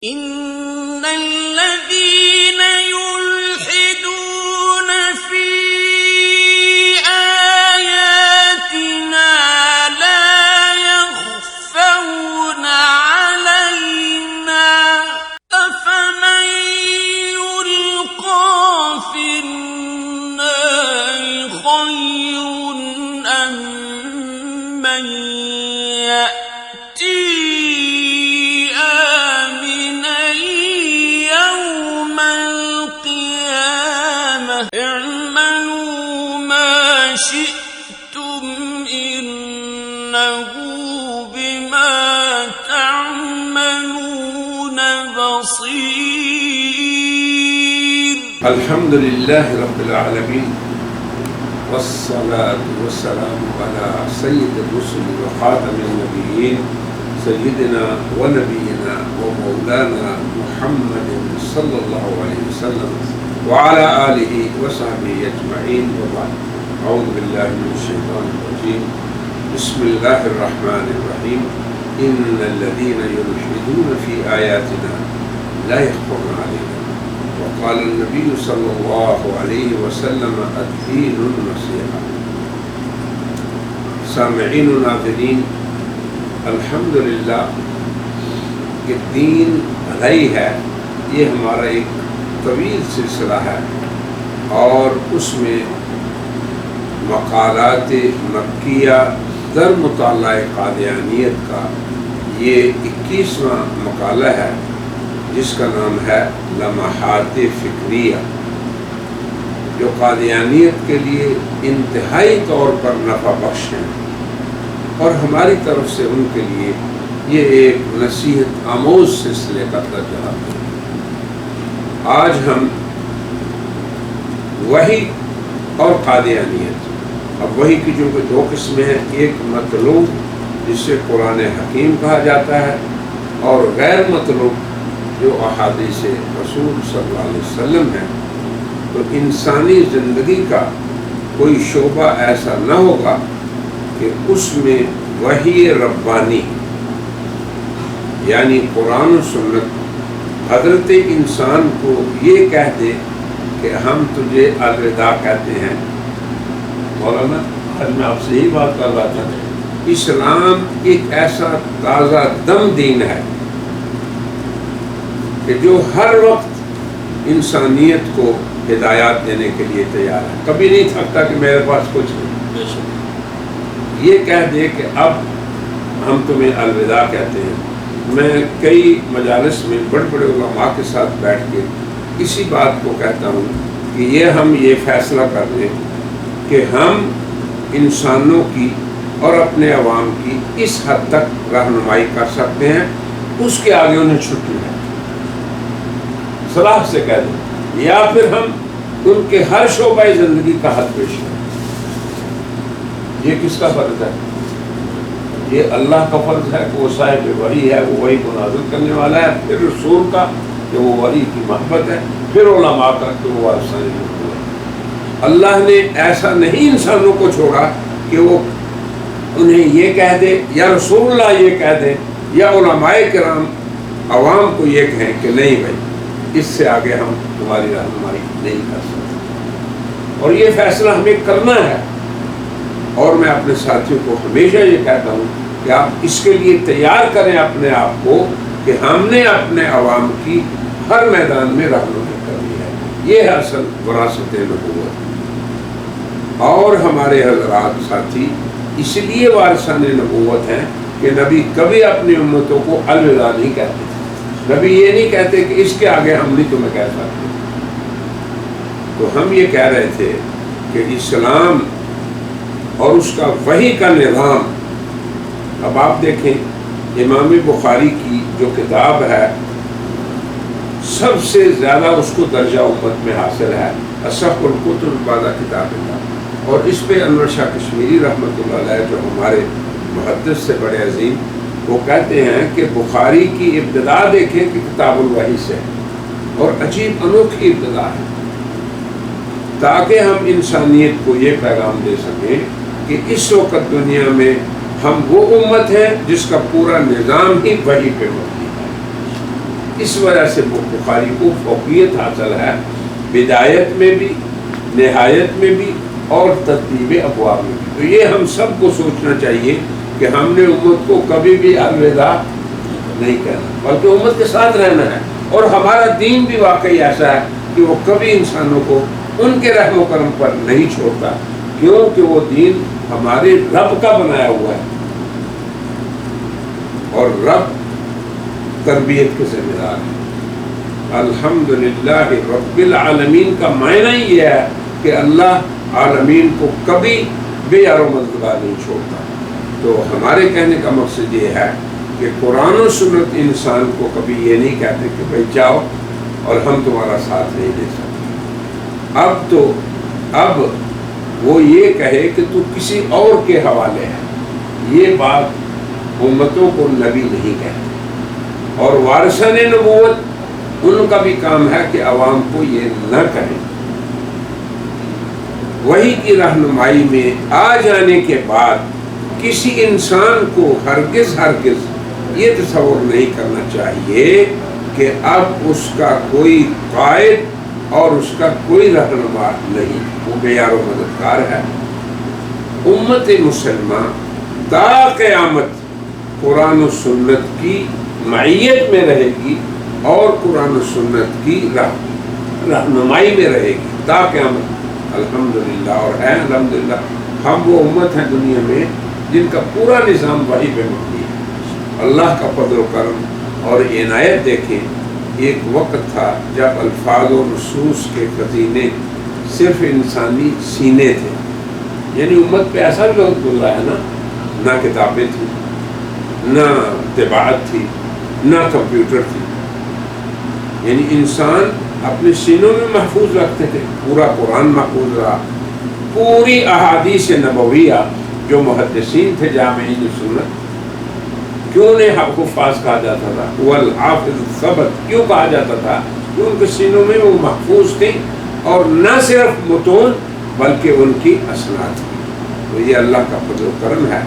إن الذين يلحدون في آياتنا لا يخفون علينا أفمن يلقى في النار خير أم من يأتي شئتم إنه بما تعملون بصير. الحمد لله رب العالمين والصلاة والسلام على سيد الرسل وخاتم النبيين سيدنا ونبينا ومولانا محمد صلى الله عليه وسلم وعلى آله وصحبه أجمعين وبعد. أعوذ بالله من الشيطان الرجيم. بسم الله الرحمن الرحيم. إن الذين يلحدون في آياتنا لا يخفون علينا وقال النبي صلى الله عليه وسلم الدين النصيحة. سامعین و ناظرین، الحمدللہ کہ دین بھلائی ہے، یہ ہمارا ایک طویل سلسلہ ہے اور اس میں مقالات مکیہ در مطالعہ قادیانیت کا یہ 21واں مقالہ ہے جس کا نام ہے لمحات فکریہ، جو قادیانیت کے لیے انتہائی طور پر نفع بخش ہیں اور ہماری طرف سے ان کے لیے یہ ایک نصیحت آموز سلسلے کا درجہ ہے۔ آج ہم وحی اور قادیانیت، اب وحی کی جو کہ دو قسمیں ہیں، ایک مطلوب جسے قرآن حکیم کہا جاتا ہے اور غیر مطلوب جو احادیث رسول صلی اللہ علیہ وسلم ہے۔ تو انسانی زندگی کا کوئی شعبہ ایسا نہ ہوگا کہ اس میں وحی ربانی یعنی قرآن و سنت حضرت انسان کو یہ کہہ دے کہ ہم تجھے الوداع کہتے ہیں۔ مولانا آج میں آپ سے یہی بات کر رہا تھا، اسلام ایک ایسا تازہ دم دین ہے کہ جو ہر وقت انسانیت کو ہدایات دینے کے لیے تیار ہے، کبھی نہیں تھکتا کہ میرے پاس کچھ نہیں، یہ کہہ دے کہ اب ہم تمہیں الوداع کہتے ہیں۔ میں کئی مجالس میں بڑے بڑے علماء کے ساتھ بیٹھ کے اسی بات کو کہتا ہوں کہ ہم یہ فیصلہ کر لیں کہ ہم انسانوں کی اور اپنے عوام کی اس حد تک رہنمائی کر سکتے ہیں، اس کے آگے انہیں چھٹی ہے، صلاح سے کہہ دیں، یا پھر ہم ان کے ہر شعبہ زندگی کا حد پیش کریں۔ یہ کس کا فرض ہے؟ یہ اللہ کا فرض ہے کہ وہ صاحب وحی ہے، وہ وحی کو نازل کرنے والا ہے، پھر رسول کا کہ وہ وحی کی محبت ہے، پھر علماء کا کہ وہ وارثان نبوت ہے۔ اللہ نے ایسا نہیں انسانوں کو چھوڑا کہ وہ انہیں یہ کہہ دے یا رسول اللہ یہ کہہ دے یا علماء کرام عوام کو یہ کہیں کہ نہیں بھائی اس سے آگے ہم تمہاری رہنمائی نہیں کر سکتے، اور یہ فیصلہ ہمیں کرنا ہے۔ اور میں اپنے ساتھیوں کو ہمیشہ یہ کہتا ہوں کہ آپ اس کے لیے تیار کریں اپنے آپ کو کہ ہم نے اپنے عوام کی ہر میدان میں رہنمائی کرنی ہے۔ یہ ہے اصل وراثت نبوت۔ اور ہمارے حضرات ساتھی اس لیے وارثان نبوت ہیں کہ نبی کبھی اپنی امتوں کو الوداع نہیں کہتے، نبی یہ نہیں کہتے کہ اس کے آگے ہم نہیں تمہیں کہہ سکتے۔ تو ہم یہ کہہ رہے تھے کہ اسلام اور اس کا وحی کا نظام، اب آپ دیکھیں امام بخاری کی جو کتاب ہے سب سے زیادہ اس کو درجہ امت میں حاصل ہے، اصح الکتب بعد کتاب اللہ، اور اس پہ انور شاہ کشمیری رحمۃ اللہ علیہ جو ہمارے محدث سے بڑے عظیم، وہ کہتے ہیں کہ بخاری کی ابتدا دیکھیں کہ کتاب الوحی سے ہے اور عجیب انوکھی ابتدا ہے، تاکہ ہم انسانیت کو یہ پیغام دے سکیں کہ اس وقت دنیا میں ہم وہ امت ہے جس کا پورا نظام ہی وحی پہ مبنی ہے۔ اس وجہ سے بخاری کو فوقیت حاصل ہے بدایت میں بھی، نہایت میں بھی، اور ترتیب ابواب میں بھی۔ تو یہ ہم سب کو سوچنا چاہیے کہ ہم نے امت کو کبھی بھی الوداع نہیں کہنا، بلکہ امت کے ساتھ رہنا ہے۔ اور ہمارا دین بھی واقعی ایسا ہے کہ وہ کبھی انسانوں کو ان کے رحم و کرم پر نہیں چھوڑتا، کیونکہ وہ دین ہمارے رب کا بنایا ہوا ہے، اور رب تربیت کے ذمہ دار ہے۔ الحمدللہ رب العالمین کا معنی ہی یہ ہے کہ اللہ عالمین کو کبھی بے یار و مددگار نہیں چھوڑتا۔ تو ہمارے کہنے کا مقصد یہ ہے کہ قرآن و سنت انسان کو کبھی یہ نہیں کہتے کہ بھائی جاؤ اور ہم تمہارا ساتھ نہیں دے سکتے۔ اب وہ یہ کہے کہ تو کسی اور کے حوالے ہے، یہ بات امتوں کو نبی نہیں کہتے، اور وارثان نبوت ان کا بھی کام ہے کہ عوام کو یہ نہ کہیں۔ وحی کی رہنمائی میں آ جانے کے بعد کسی انسان کو ہرگز یہ تصور نہیں کرنا چاہیے کہ اب اس کا کوئی قائد اور اس کا کوئی رہنما نہیں، وہ بے یار و مددگار ہے۔ امت مسلمہ تا قیامت قرآن و سنت کی معیت میں رہے گی اور قرآن و سنت کی رہنمائی میں رہے گی تا قیامت۔ الحمدللہ، اور ہے الحمدللہ ہم وہ امت ہیں دنیا میں جن کا پورا نظام وحی پہ مبنی ہے۔ اللہ کا فضل و کرم اور عنایت دیکھیں، ایک وقت تھا جب الفاظ و نصوص کے خزینے صرف انسانی سینے تھے، یعنی امت پہ ایسا بھی وقت گزرا ہے نا، نہ کتابیں تھیں، نہ طباعت تھی، نہ کمپیوٹر تھی، یعنی انسان اپنے سینوں میں محفوظ رکھتے تھے۔ پورا قرآن محفوظ رہا، پوری احادیث نبویہ جو محدثین تھے جامعین سنت، کیوں نے حفاظ کہا جاتا تھا، والحافظ الثبت کیوں کہا جاتا تھا؟ کہ ان کے سینوں میں وہ محفوظ تھی، اور نہ صرف متون بلکہ ان کی اسناد تھی۔ تو یہ اللہ کا فضل و کرم ہے۔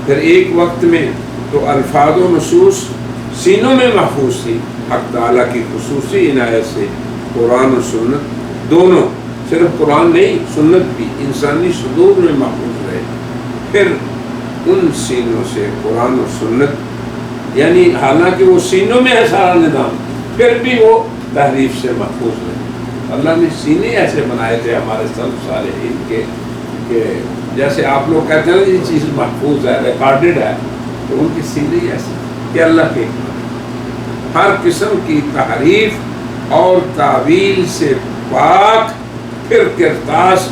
پھر ایک وقت میں تو الفاظ و نصوص سینوں میں محفوظ تھی، حق تعالیٰ کی خصوصی عنایت سے قرآن و سنت دونوں، صرف قرآن نہیں سنت بھی انسانی صدور میں محفوظ رہے۔ پھر ان سینوں سے قرآن و سنت، یعنی حالانکہ وہ سینوں میں ہے سارا نظام، پھر بھی وہ تحریف سے محفوظ رہے۔ اللہ نے سینے ایسے بنائے تھے ہمارے سلف صالحین کے کہ جیسے آپ لوگ کہتے ہیں یہ چیز محفوظ ہے، ریکارڈڈ ہے، تو ان کی سینے ہی ایسے کہ اللہ کے ہر قسم کی تحریف اور تعویل سے پاک۔ پھر کرتاس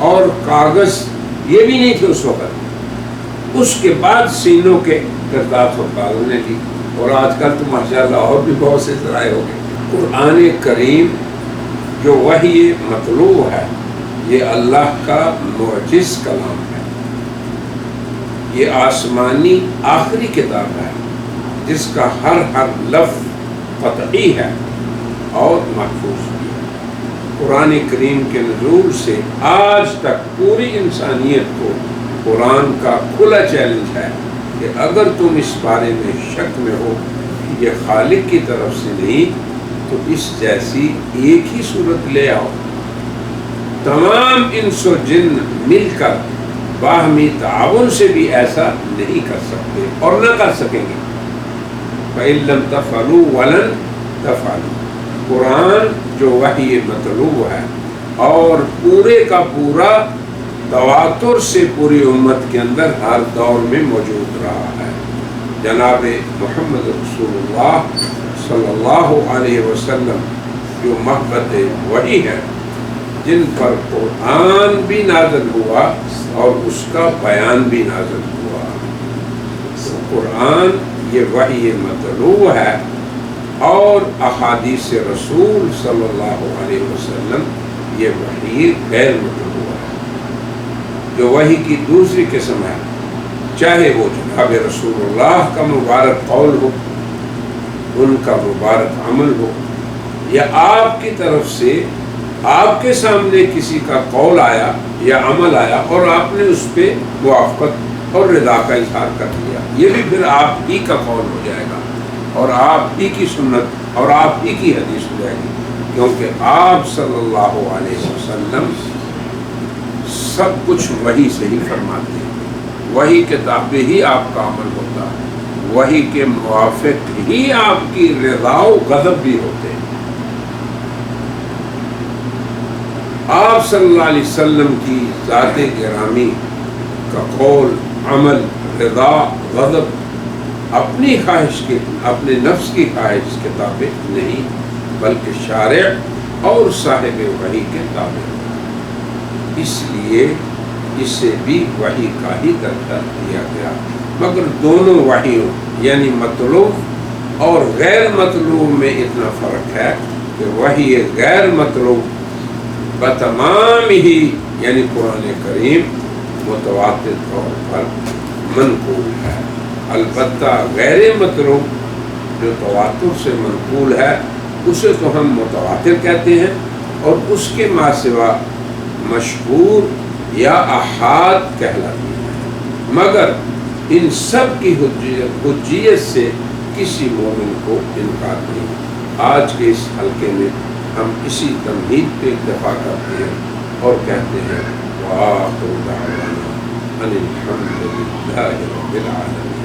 اور کاغذ یہ بھی نہیں تھے اس وقت، اس کے بعد سینوں کے کرتاس اور کاغذ نے کی، اور آج کل تو ماشاءاللہ اور بھی بہت سے ذرائع ہو گئے۔ قرآن کریم جو وحی مطلوع ہے، یہ اللہ کا معجز کلام ہے، یہ آسمانی آخری کتاب ہے جس کا ہر لفظ قطعی ہے اور محفوظ بھی ہے۔ قرآن کریم کے نزول سے آج تک پوری انسانیت کو قرآن کا کھلا چیلنج ہے کہ اگر تم اس بارے میں شک میں ہو کہ یہ خالق کی طرف سے نہیں تو اس جیسی ایک ہی صورت لے آؤ۔ تمام انس و جن مل کر باہمی تعاون سے بھی ایسا نہیں کر سکتے اور نہ کر سکیں گے۔ فَإِن لَمْ تَفْعَلُوا وَلَن تَفْعَلُوا۔ قرآن جو وحی مطلوع ہے اور پورے کا پورا تواتر سے پوری امت کے اندر ہر دور میں موجود رہا ہے۔ جناب محمد رسول اللہ صلی اللہ علیہ وسلم جو محبت وحی ہے، جن پر قرآن بھی نازل ہوا اور اس کا بیان بھی نازل ہوا۔ قرآن یہ وحی مطلوع ہے اور احادیث رسول صلی اللہ علیہ وسلم یہ وحی غیر مطلوع ہے۔ جو وحی کی دوسری قسم ہے، چاہے وہ جناب رسول اللہ کا مبارک قول ہو، ان کا مبارک عمل ہو، یا آپ کی طرف سے آپ کے سامنے کسی کا قول آیا یا عمل آیا اور آپ نے اس پہ موافقت اور رضا کا اظہار کر دیا، یہ بھی پھر آپ ہی کا قول ہو جائے گا۔ اور آپ ہی کی سنت اور آپ ہی کی حدیث ہو جائے گی، کیونکہ آپ صلی اللہ علیہ وسلم سب کچھ وحی سے ہی فرماتے ہیں، وحی کے تابع ہی آپ کا عمل ہوتا ہے، وحی کے موافق ہی آپ کی رضا و غضب بھی ہوتے ہیں۔ آپ صلی اللہ علیہ وسلم کی ذات گرامی کا قول، عمل، رضا، غضب اپنی خواہش کے، اپنے نفس کی خواہش کے تابع نہیں، بلکہ شارع اور صاحب وحی کے تابع، اس لیے اسے بھی وحی کا ہی درجہ دیا گیا۔ مگر دونوں وحیوں یعنی مطلوب اور غیر مطلوب میں اتنا فرق ہے کہ وحی غیر مطلوب بتمام ہی یعنی قرآن کریم متواتر طور پر منقول ہے، البتہ غیر مطلوب جو تواتر سے منقول ہے اسے تو ہم متواتر کہتے ہیں، اور اس کے ما سوا مشہور یا احاد کہلاتی ہے، مگر ان سب کی حجیت سے کسی مومن کو انکار نہیں۔ آج کے اس حلقے میں ہم اسی تمہید پہ اکتفا کرتے ہیں اور کہتے ہیں وآخر دعوانا ان الحمد للہ رب العالمین۔